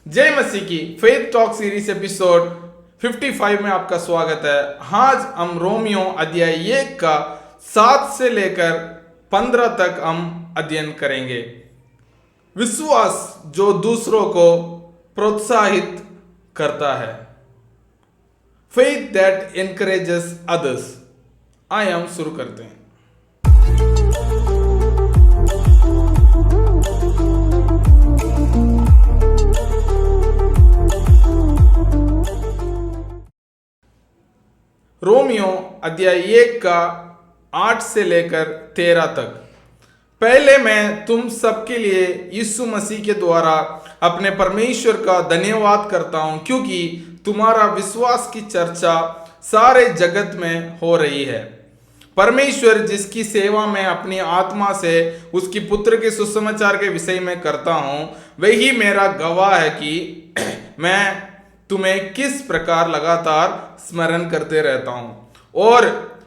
जय मसीह की faith talk series episode 55 में आपका स्वागत है। आज हम रोमियो अध्याय 1 का 7 से लेकर 15 तक हम अध्ययन करेंगे। विश्वास जो दूसरों को प्रोत्साहित करता है। Faith that encourages others. आइए हम शुरू करते हैं। रोमियो अध्याय 1 का 8 से लेकर 13 तक। पहले मैं तुम सबके लिए यीशु मसीह के द्वारा अपने परमेश्वर का धन्यवाद करता हूं, क्योंकि तुम्हारा विश्वास की चर्चा सारे जगत में हो रही है। परमेश्वर जिसकी सेवा मैं अपनी आत्मा से उसकी पुत्र के सुसमाचार के विषय में करता हूं, वही मेरा गवाह है कि मैं तुम्हें किस प्रकार लगातार स्मरण करते रहता हूं और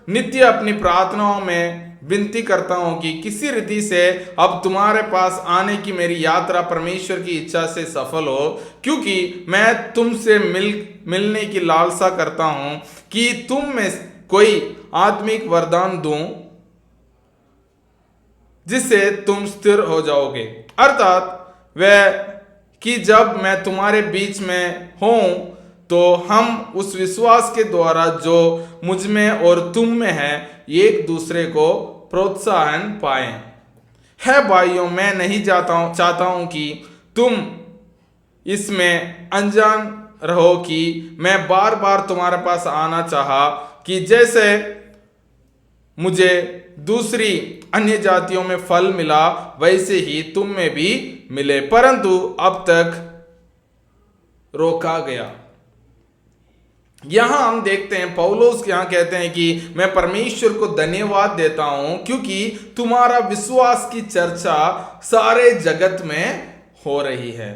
नित्य अपनी प्रार्थनाओं में विनती करता हूं कि किसी रीति से अब तुम्हारे पास आने की मेरी यात्रा परमेश्वर की इच्छा से सफल हो, क्योंकि मैं तुमसे मिलने की लालसा करता हूं कि तुम में कोई आत्मिक वरदान दूं जिससे तुम स्थिर हो जाओगे, अर्थात वह कि जब मैं तुम्हारे बीच में हूं तो हम उस विश्वास के द्वारा जो मुझ में और तुम में है एक दूसरे को प्रोत्साहन पाए। है भाइयों, मैं नहीं चाहता हूं कि तुम इसमें अनजान रहो कि मैं बार बार तुम्हारे पास आना चाहा कि जैसे मुझे दूसरी अन्य जातियों में फल मिला वैसे ही तुम में भी मिले, परंतु अब तक रोका गया। यहां हम देखते हैं पौलुस यहां कहते हैं कि मैं परमेश्वर को धन्यवाद देता हूं क्योंकि तुम्हारा विश्वास की चर्चा सारे जगत में हो रही है।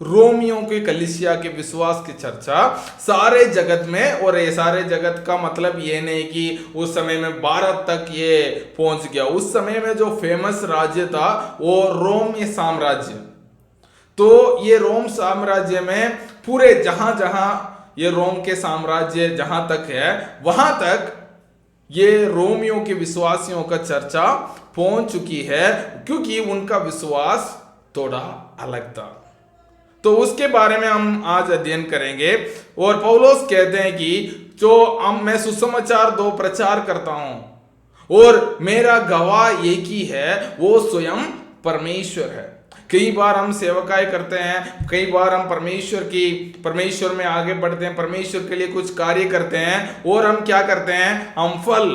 रोमियो के कलीसिया के विश्वास की चर्चा सारे जगत में, और ये सारे जगत का मतलब ये नहीं कि उस समय में भारत तक ये पहुंच गया। उस समय में जो फेमस राज्य था वो रोम साम्राज्य। तो ये रोम साम्राज्य में पूरे जहां जहां ये रोम के साम्राज्य जहां तक है वहां तक ये रोमियो के विश्वासियों का चर्चा पहुंच चुकी है, क्योंकि उनका विश्वास थोड़ा अलग था। तो उसके बारे में हम आज अध्ययन करेंगे। और पौलुस कहते हैं कि जो मैं सुसमाचार दो प्रचार करता हूं और मेरा गवाह एक ही है, वो स्वयं परमेश्वर है। कई बार हम सेवकाई करते हैं, कई बार हम परमेश्वर में आगे बढ़ते हैं, परमेश्वर के लिए कुछ कार्य करते हैं, और हम क्या करते हैं, हम फल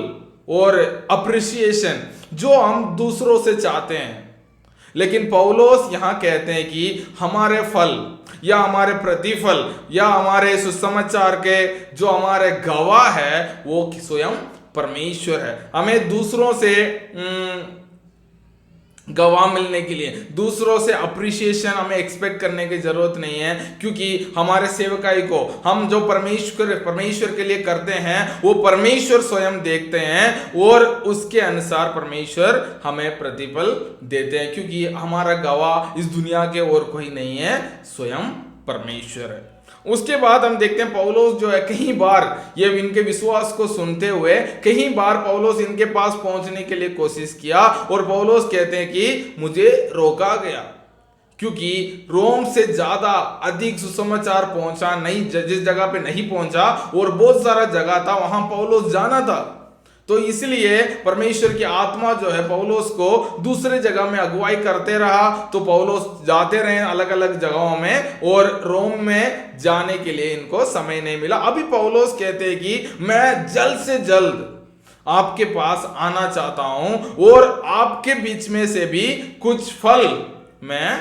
और अप्रिसिएशन जो हम दूसरों से चाहते हैं। लेकिन पौलुस यहां कहते हैं कि हमारे फल या हमारे प्रतिफल या हमारे सुसमाचार के जो हमारे गवाह है वो स्वयं परमेश्वर है। हमें दूसरों से गवाह मिलने के लिए, दूसरों से अप्रिसिएशन हमें एक्सपेक्ट करने की जरूरत नहीं है, क्योंकि हमारे सेवकाई को हम जो परमेश्वर के लिए करते हैं वो परमेश्वर स्वयं देखते हैं और उसके अनुसार परमेश्वर हमें प्रतिफल देते हैं, क्योंकि हमारा गवाह इस दुनिया के और कोई नहीं है, स्वयं परमेश्वर है। उसके बाद हम देखते हैं पौलुस जो है कई बार ये इनके विश्वास को सुनते हुए कई बार पौलुस इनके पास पहुंचने के लिए कोशिश किया, और पौलुस कहते हैं कि मुझे रोका गया, क्योंकि रोम से ज्यादा अधिक सुसमाचार पहुंचा नहीं, जिस जगह पे नहीं पहुंचा और बहुत सारा जगह था वहां पौलुस जाना था। तो इसलिए परमेश्वर की आत्मा जो है पौलुस को दूसरे जगह में अगुवाई करते रहा, तो पौलुस जाते रहे अलग अलग जगहों में, और रोम में जाने के लिए इनको समय नहीं मिला। अभी पौलुस कहते हैं कि मैं जल्द से जल्द आपके पास आना चाहता हूं और आपके बीच में से भी कुछ फल मैं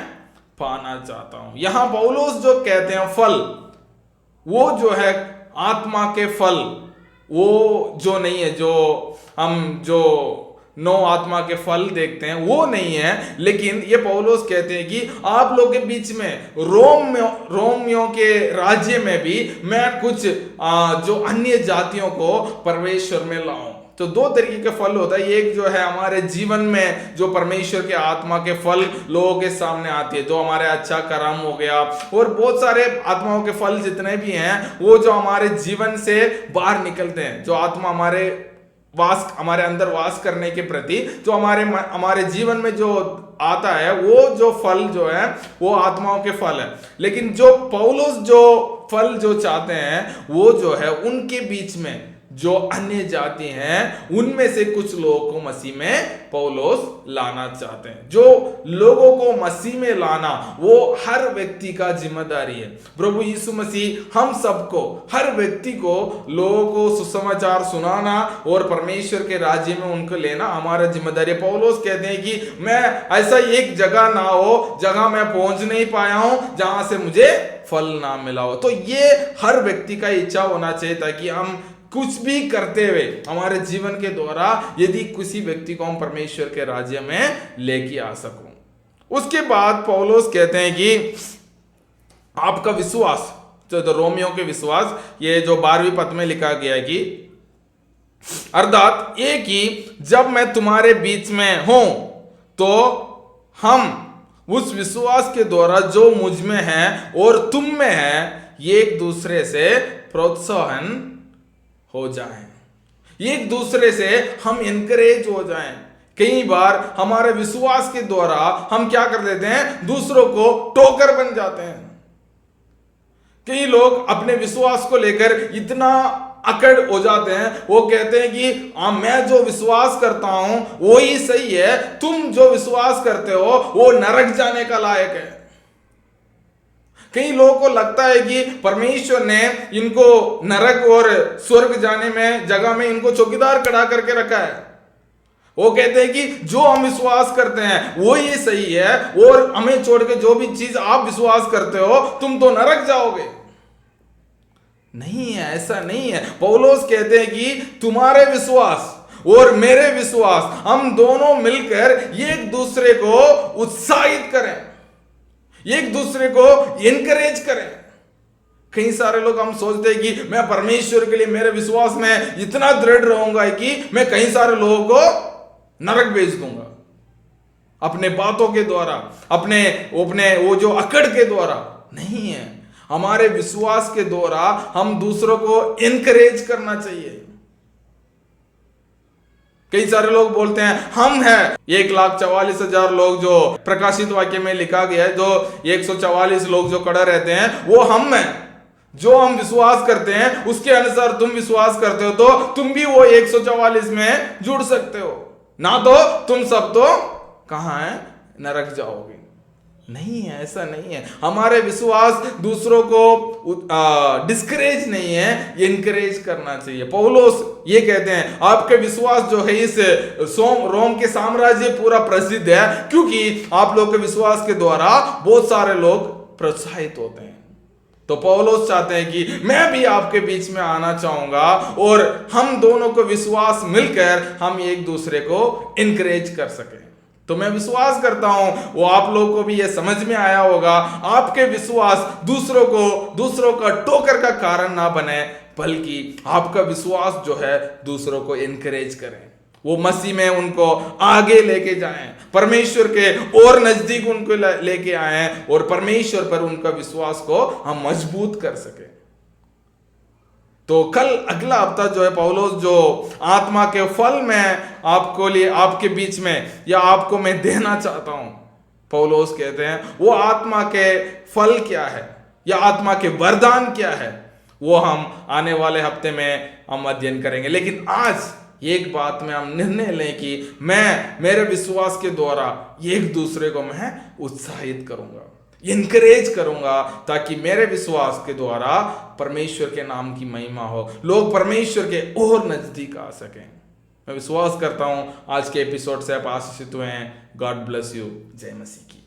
पाना चाहता हूं। यहां पौलुस जो कहते हैं फल, वो जो है आत्मा के फल, वो जो नहीं है जो हम जो 9 आत्मा के फल देखते हैं वो नहीं है, लेकिन ये पौलुस कहते हैं कि आप लोग के बीच में रोमियों के राज्य में भी मैं कुछ जो अन्य जातियों को परमेश्वर में लाऊं, तो दो तरीके के फल होता है। एक जो है हमारे जीवन में जो परमेश्वर के आत्मा के फल लोगों के सामने आती है, जो हमारे अच्छा कर्म हो गया और बहुत सारे आत्माओं के फल जितने भी हैं वो जो हमारे जीवन से बाहर निकलते हैं, जो आत्मा हमारे अंदर वास करने के प्रति जो हमारे जीवन में जो आता है, वो जो फल जो है वो आत्माओं के फल है। लेकिन जो पौलुस जो फल जो चाहते हैं वो जो है उनके बीच में जो अन्य जाति हैं उनमें से कुछ लोगों को मसीह में पौलुस लाना चाहते हैं। जो लोगों को मसीह में लाना वो हर व्यक्ति का जिम्मेदारी है। प्रभु यीशु मसीह हम सबको, हर व्यक्ति को लोगों को सुसमाचार सुनाना और परमेश्वर के राज्य में उनको लेना हमारा जिम्मेदारी है। पौलुस कहते हैं कि मैं ऐसा एक जगह ना हो जगह मैं पहुंच नहीं पाया हूं जहां से मुझे फल ना मिला हो। तो ये हर व्यक्ति का इच्छा होना चाहिए ताकि हम कुछ भी करते हुए हमारे जीवन के द्वारा यदि किसी व्यक्ति को हम परमेश्वर के राज्य में लेके आ सकूं। उसके बाद पौलुस कहते हैं कि आपका विश्वास, तो रोमियो के विश्वास, ये जो 12वीं पद में लिखा गया है कि अर्थात ये कि जब मैं तुम्हारे बीच में हूं तो हम उस विश्वास के द्वारा जो मुझ में है और तुम में है एक दूसरे से प्रोत्साहन हो जाएं, एक दूसरे से हम इनकरेज हो जाएं। कई बार हमारे विश्वास के द्वारा हम क्या कर देते हैं, दूसरों को टोकर बन जाते हैं। कई लोग अपने विश्वास को लेकर इतना अकड़ हो जाते हैं, वो कहते हैं कि मैं जो विश्वास करता हूं वो ही सही है, तुम जो विश्वास करते हो वो नरक जाने का लायक है। कई लोगों को लगता है कि परमेश्वर ने इनको नरक और स्वर्ग जाने में जगह में इनको चौकीदार खड़ा करके रखा है। वो कहते हैं कि जो हम विश्वास करते हैं वो ही सही है और हमें छोड़ के जो भी चीज आप विश्वास करते हो तुम तो नरक जाओगे। नहीं है, ऐसा नहीं है। पौलुस कहते हैं कि तुम्हारे विश्वास और मेरे विश्वास, हम दोनों मिलकर एक दूसरे को उत्साहित करें, एक दूसरे को इनकरेज करें। कई सारे लोग हम सोचते हैं कि मैं परमेश्वर के लिए मेरे विश्वास में इतना दृढ़ रहूंगा कि मैं कई सारे लोगों को नरक भेज दूंगा अपने बातों के द्वारा, अपने वो जो अकड़ के द्वारा। नहीं है, हमारे विश्वास के द्वारा हम दूसरों को इनकरेज करना चाहिए। कई सारे लोग बोलते हैं हम हैं 1,44,000 लोग, जो प्रकाशित वाक्य में लिखा गया है, जो 144 लोग जो खड़े रहते हैं वो हम हैं। जो हम विश्वास करते हैं उसके अनुसार तुम विश्वास करते हो तो तुम भी वो 144 में जुड़ सकते हो, ना तो तुम सब तो कहां है, नरक जाओगे। नहीं है, ऐसा नहीं है। हमारे विश्वास दूसरों को डिस्करेज नहीं है, इनकरेज करना चाहिए। पौलुस ये कहते हैं आपके विश्वास जो है इस रोम के साम्राज्य पूरा प्रसिद्ध है क्योंकि आप लोग के विश्वास के द्वारा बहुत सारे लोग प्रोत्साहित होते हैं। तो पौलुस चाहते हैं कि मैं भी आपके बीच में आना चाहूंगा और हम दोनों को विश्वास मिलकर हम एक दूसरे को इनकरेज कर सकें। तो मैं विश्वास करता हूं वो आप लोगों को भी ये समझ में आया होगा, आपके विश्वास दूसरों का टोकर का कारण ना बने, बल्कि आपका विश्वास जो है दूसरों को इनकरेज करें, वो मसीह में उनको आगे लेके जाएं, परमेश्वर के और नजदीक उनको लेके आए और परमेश्वर पर उनका विश्वास को हम मजबूत कर सके। तो कल अगला हफ्ता जो है पौलुस जो आत्मा के फल में आपको लिए आपके बीच में या आपको मैं देना चाहता हूं, पौलुस कहते हैं वो आत्मा के फल क्या है या आत्मा के वरदान क्या है, वो हम आने वाले हफ्ते में हम अध्ययन करेंगे। लेकिन आज एक बात में हम निर्णय लें कि मैं मेरे विश्वास के द्वारा एक दूसरे को मैं उत्साहित करूंगा, इनकरेज करूंगा, ताकि मेरे विश्वास के द्वारा परमेश्वर के नाम की महिमा हो, लोग परमेश्वर के और नजदीक आ सकें। मैं विश्वास करता हूं आज के एपिसोड से आप आशीषित हुए हैं। God bless you. जय मसीह की।